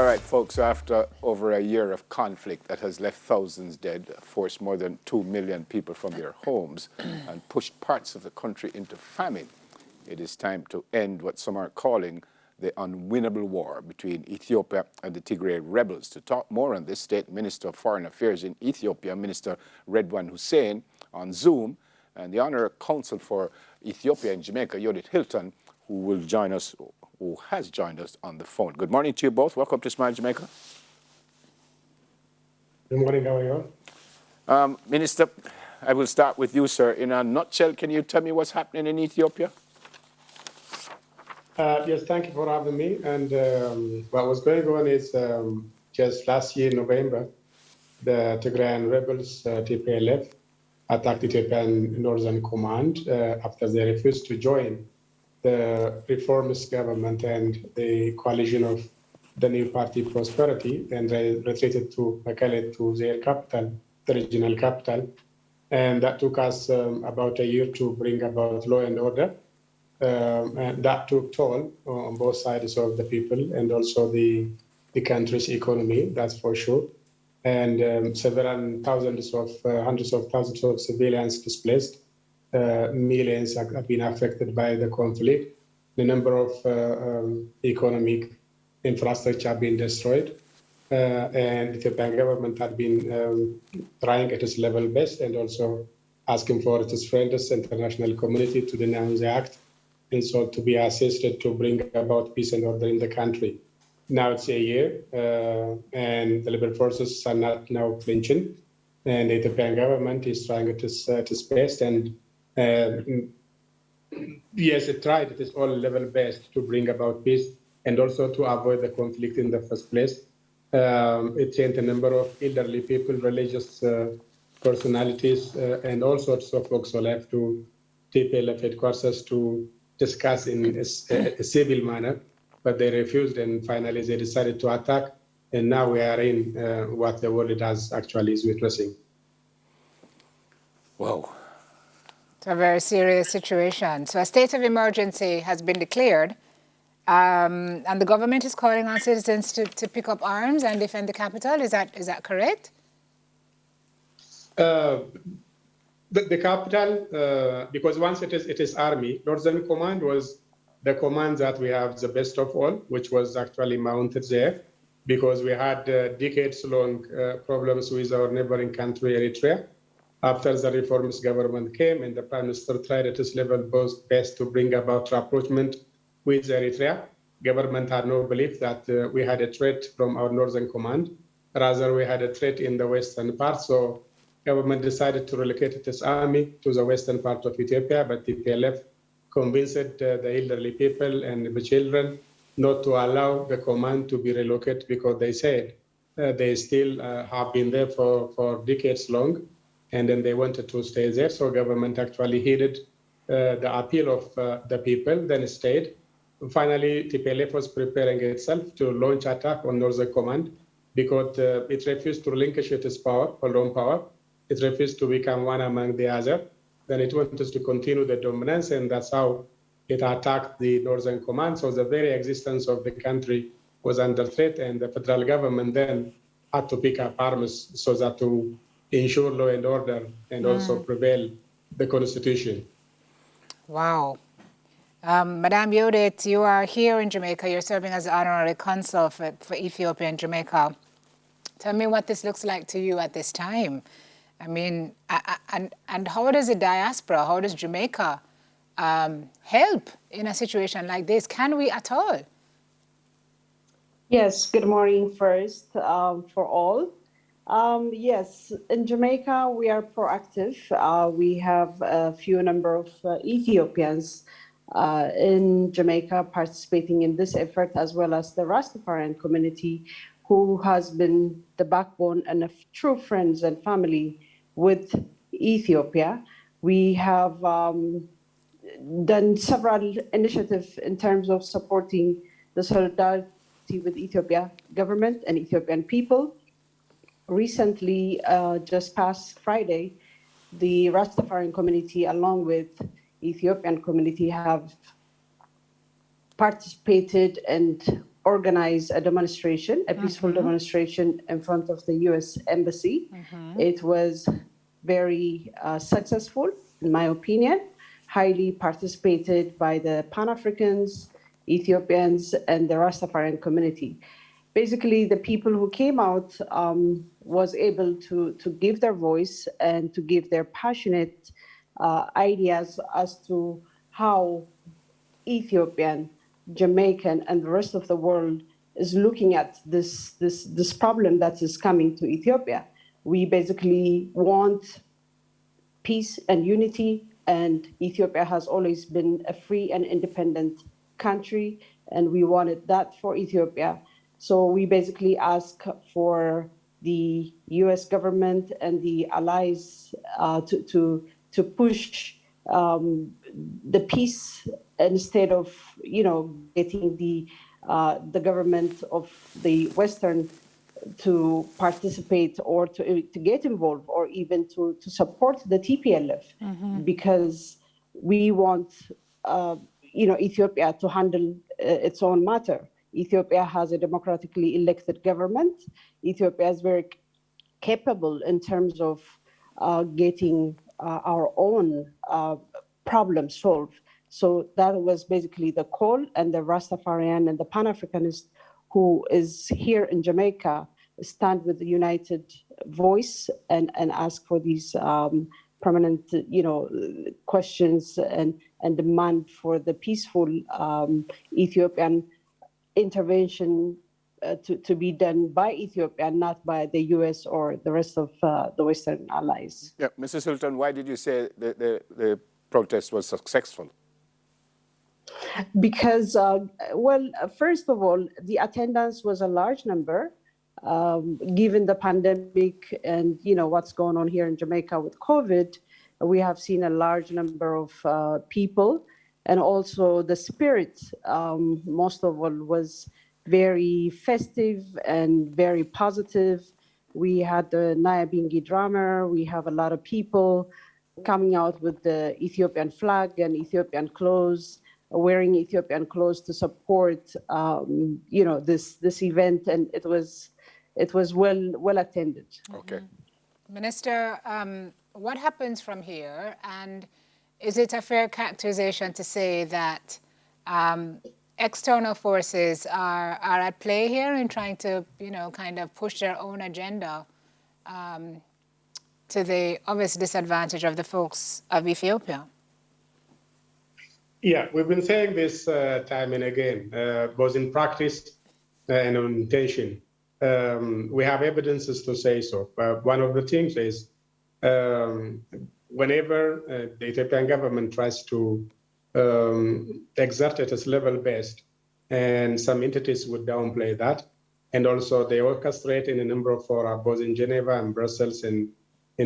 All right, folks, after over a year of conflict that has left thousands dead, forced more than 2 million people from their homes, and pushed parts of the country into famine, it is time to end what some are calling the unwinnable war between Ethiopia and the Tigray rebels. To talk more on this, State Minister of Foreign Affairs in Ethiopia, Minister Redwan Hussein, on Zoom, and the Honorary Consul for Ethiopia and Jamaica, Judith Hilton, who has joined us on the phone. Good morning to you both. Welcome to Smile Jamaica. Good morning, how are you? Minister, I will start with you, sir. In a nutshell, can you tell me what's happening in Ethiopia? Yes, thank you for having me. And what was going on is just last year in November, the Tigrayan rebels, TPLF, attacked Ethiopian Northern Command after they refused to join the reformist government and the coalition of the new party Prosperity, and they retreated to Mekelle, to their capital, the regional capital. And that took us about a year to bring about law and order. And that took toll on both sides of the people and also the country's economy, that's for sure. And several thousands of, hundreds of thousands of civilians displaced. Millions have been affected by the conflict. The number of economic infrastructure have been destroyed. And the Ethiopian government had been trying at its level best and also asking for its friends, international community, to denounce the act and so to be assisted to bring about peace and order in the country. Now it's a year, and the liberal forces are not now flinching, and the Ethiopian government is trying at its best. And yes, it tried at its all level best to bring about peace and also to avoid the conflict in the first place. It sent a number of elderly people, religious personalities, and all sorts of folks who left to TPLF headquarters to discuss in a civil manner, but they refused, and finally they decided to attack, and now we are in what the world has actually is witnessing. Whoa. It's a very serious situation. So a state of emergency has been declared, and the government is calling on citizens to pick up arms and defend the capital. Is that correct? The capital, because once it is army, Northern Command was the command that we have the best of all, which was actually mounted there, because we had decades-long problems with our neighboring country, Eritrea. After the reformist government came and the Prime Minister tried at his level both best to bring about rapprochement with Eritrea, government had no belief that we had a threat from our Northern Command. Rather, we had a threat in the western part, so government decided to relocate its army to the western part of Ethiopia, but the TPLF convinced the elderly people and the children not to allow the command to be relocated because they said they still have been there for decades long, and then they wanted to stay there. So government actually heeded the appeal of the people, then stayed. Finally, TPLF was preparing itself to launch attack on Northern Command because it refused to relinquish its power, hold on power. It refused to become one among the other. Then it wanted to continue the dominance, and that's how it attacked the Northern Command. So the very existence of the country was under threat, and the federal government then had to pick up arms so that to ensure law and order and also prevail the constitution. Wow. Madame Judith, you are here in Jamaica. You're serving as the Honorary Consul for Ethiopia and Jamaica. Tell me what this looks like to you at this time. I mean, and how does the diaspora, how does Jamaica help in a situation like this? Can we at all? Yes, good morning first for all. Yes, in Jamaica, we are proactive. We have a few number of Ethiopians in Jamaica participating in this effort, as well as the Rastafarian community, who has been the backbone and a true friends and family with Ethiopia. We have done several initiatives in terms of supporting the solidarity with Ethiopia government and Ethiopian people. Recently, just past Friday, the Rastafarian community, along with Ethiopian community, have participated and organize a demonstration, a peaceful demonstration in front of the U.S. Embassy. It was very successful, in my opinion, highly participated by the Pan-Africans, Ethiopians, and the Rastafarian community. Basically, the people who came out was able to give their voice and to give their passionate ideas as to how Ethiopian, Jamaican, and the rest of the world is looking at this problem that is coming to Ethiopia. We basically want peace and unity, and Ethiopia has always been a free and independent country, and we wanted that for Ethiopia. So we basically ask for the U.S. government and the allies to push the peace instead of, getting the government of the Western to participate or to get involved or even to support the TPLF, because we want Ethiopia to handle its own matter. Ethiopia has a democratically elected government. Ethiopia is very capable in terms of getting our own problems solved. So that was basically the call, and the Rastafarian and the Pan-Africanist who is here in Jamaica stand with the united voice and ask for these permanent, questions and demand for the peaceful Ethiopian intervention to be done by Ethiopia, not by the U.S. or the rest of the Western allies. Yeah, Mrs. Hilton, why did you say the protest was successful? Because, first of all, the attendance was a large number, given the pandemic and what's going on here in Jamaica with COVID. We have seen a large number of people, and also the spirit, most of all, was very festive and very positive. We had the Nyabingi drummer. We have a lot of people coming out with the Ethiopian flag and Ethiopian clothes, wearing Ethiopian clothes to support, this event, and it was well attended. Okay. Minister, what happens from here? And is it a fair characterization to say that external forces are at play here in trying to, kind of push their own agenda to the obvious disadvantage of the folks of Ethiopia? Yeah, we've been saying this time and again, both in practice and on intention. We have evidences to say so. One of the things is whenever the Ethiopian government tries to exert at its level best, and some entities would downplay that, and also they orchestrate in a number of fora, both in Geneva and Brussels and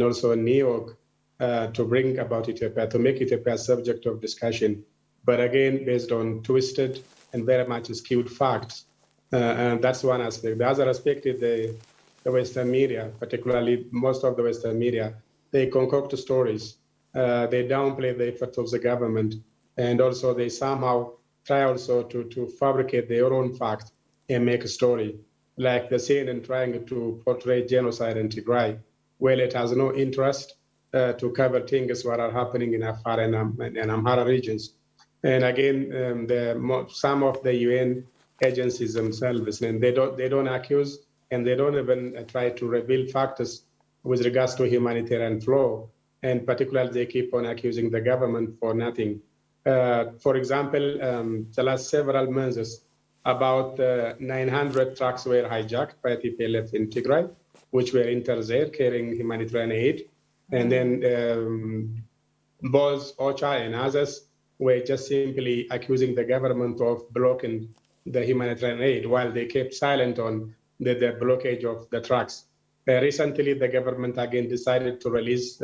also in New York, to bring about Ethiopia, to make Ethiopia a subject of discussion. But again, based on twisted and very much skewed facts. And that's one aspect. The other aspect is the Western media, particularly most of the Western media. They concoct stories. They downplay the efforts of the government. And also they somehow try also to fabricate their own facts and make a story. Like the CNN trying to portray genocide in Tigray. Well, it has no interest to cover things that are happening in Afar and Amhara regions. And again, some of the UN agencies themselves, and they don't accuse, and they don't even try to reveal facts with regards to humanitarian flow. And particularly, they keep on accusing the government for nothing. For example, the last several months, about 900 trucks were hijacked by TPLF in Tigray, which were entered there carrying humanitarian aid. And then both OCHA and others were just simply accusing the government of blocking the humanitarian aid while they kept silent on the blockage of the trucks. Recently, the government again decided to release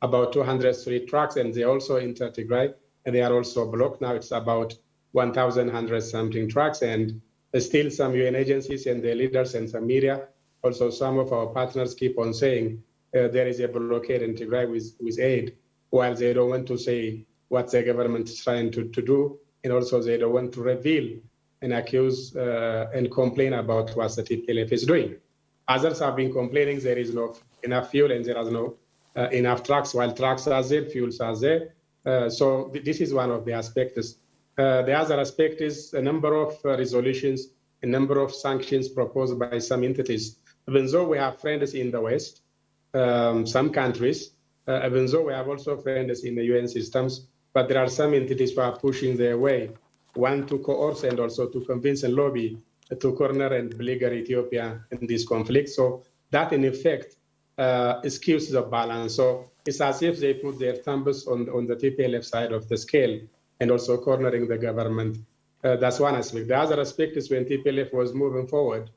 about 203 trucks, and they also entered Tigray, and they are also blocked. Now it's about 1,100 something trucks, and still some UN agencies and their leaders and some media, also some of our partners keep on saying there is a blockade in Tigray with aid, while they don't want to say what the government is trying to do, and also they don't want to reveal and accuse and complain about what the TPLF is doing. Others have been complaining there is not enough fuel and there are no enough trucks, while trucks are there, fuels are there. So this is one of the aspects. The other aspect is a number of resolutions, a number of sanctions proposed by some entities. Even though we have friends in the West, some countries, even though we have also friends in the UN systems, but there are some entities who are pushing their way, one to coerce and also to convince and lobby to corner and beleaguer Ethiopia in this conflict. So that in effect skews the balance. So it's as if they put their thumbs on the TPLF side of the scale and also cornering the government. That's one aspect. The other aspect is when TPLF was moving forward,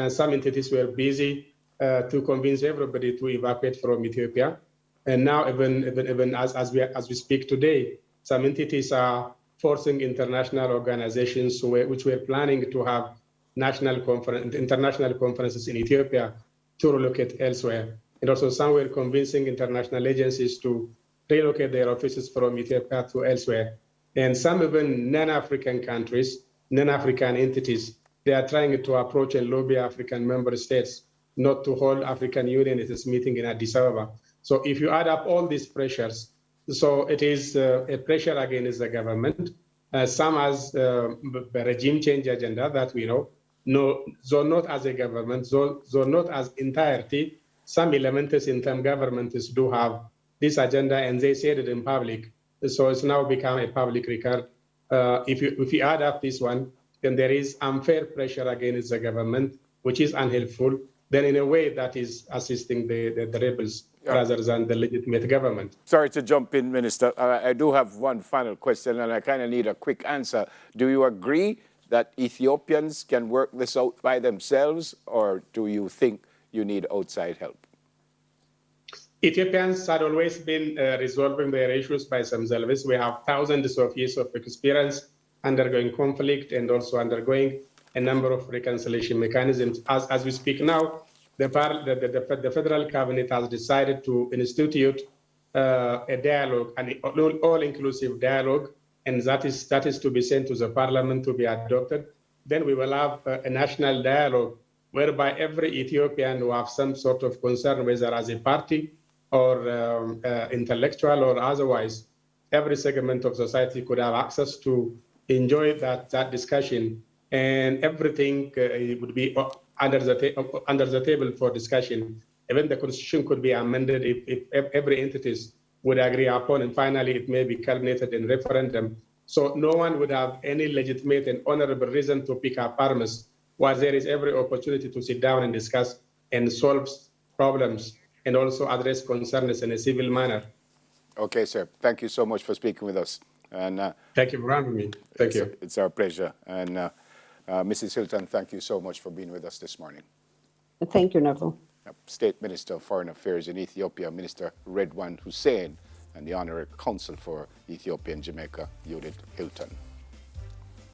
some entities were busy to convince everybody to evacuate from Ethiopia. And now even as we speak today, some entities are forcing international organizations which were planning to have international conferences in Ethiopia to relocate elsewhere. And also some were convincing international agencies to relocate their offices from Ethiopia to elsewhere. And some even non-African countries, non-African entities, they are trying to approach and lobby African member states not to hold African Union at its meeting in Addis Ababa. So if you add up all these pressures, so it is a pressure against the government. Some as the regime change agenda that we know, though not as a government, though not as entirety, some elements in some governments do have this agenda and they said it in public. So it's now become a public record. If you add up this one, then there is unfair pressure against the government, which is unhelpful, then in a way that is assisting the rebels rather than the legitimate government. Sorry to jump in, Minister. I do have one final question, and I kind of need a quick answer. Do you agree that Ethiopians can work this out by themselves, or do you think you need outside help? Ethiopians had always been resolving their issues by themselves. We have thousands of years of experience undergoing conflict and also undergoing a number of reconciliation mechanisms. As we speak now, the federal cabinet has decided to institute a dialogue, an all-inclusive dialogue, and that is to be sent to the parliament to be adopted. Then we will have a national dialogue whereby every Ethiopian who have some sort of concern, whether as a party or intellectual or otherwise, every segment of society could have access to enjoy that discussion, and everything would be under the table for discussion. Even the constitution could be amended if every entities would agree upon, and finally it may be culminated in referendum. So no one would have any legitimate and honorable reason to pick up arms, while there is every opportunity to sit down and discuss and solve problems and also address concerns in a civil manner. Okay, sir. Thank you so much for speaking with us. And thank you for having me. Thank you. It's our pleasure. And Mrs. Hilton, thank you so much for being with us this morning. Thank you, Neville. State Minister of Foreign Affairs in Ethiopia, Minister Redwan Hussein, and the Honorary Consul for Ethiopia and Jamaica, Judith Hilton.